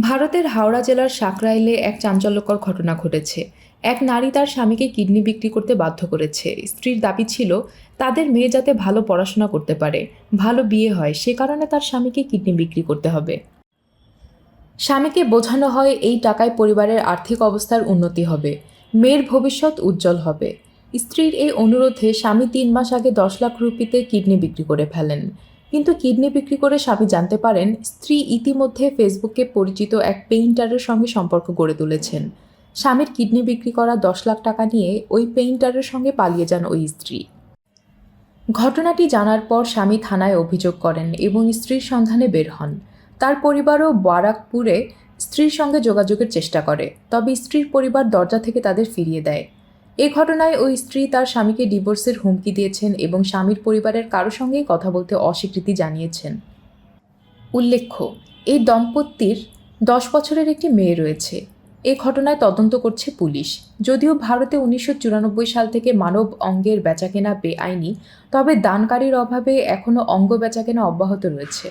ভারতের হাওড়া জেলার সাকরাইলে এক চাঞ্চল্যকর ঘটনা ঘটেছে। এক নারী তার স্বামীকে কিডনি বিক্রি করতে বাধ্য করেছে। স্ত্রীর দাবি ছিল তাদের মেয়ে যাতে ভালো পড়াশোনা করতে পারে, ভালো বিয়ে হয়, সে কারণে তার স্বামীকে কিডনি বিক্রি করতে হবে। স্বামীকে বোঝানো হয় এই টাকায় পরিবারের আর্থিক অবস্থার উন্নতি হবে, মেয়ের ভবিষ্যৎ উজ্জ্বল হবে। স্ত্রীর এই অনুরোধে স্বামী 3 মাস আগে 10 লাখ রুপিতে কিডনি বিক্রি করে ফেলেন। কিন্তু কিডনি বিক্রি করে স্বামী জানতে পারেন স্ত্রী ইতিমধ্যে ফেসবুকে পরিচিত এক পেইন্টারের সঙ্গে সম্পর্ক গড়ে তুলেছেন। স্বামীর কিডনি বিক্রি করা 10 লাখ টাকা নিয়ে ওই পেইন্টারের সঙ্গে পালিয়ে যান ওই স্ত্রী। ঘটনাটি জানার পর স্বামী থানায় অভিযোগ করেন এবং স্ত্রীর সন্ধানে বের হন। তার পরিবারও বারাকপুরে স্ত্রীর সঙ্গে যোগাযোগের চেষ্টা করে, তবে স্ত্রীর পরিবার দরজা থেকে তাদের ফিরিয়ে দেয়। এ ঘটনায় ওই স্ত্রী তার স্বামীকে ডিভোর্সের হুমকি দিয়েছেন এবং স্বামীর পরিবারের কারো সঙ্গেই কথা বলতে অস্বীকৃতি জানিয়েছেন। উল্লেখ্য, এই দম্পতির 10 বছরের একটি মেয়ে রয়েছে। এ ঘটনায় তদন্ত করছে পুলিশ। যদিও ভারতে 1994 সাল থেকে মানব অঙ্গের বেচাকেনা বেআইনি, তবে দানকারীর অভাবে এখনও অঙ্গ বেচাকেনা অব্যাহত রয়েছে।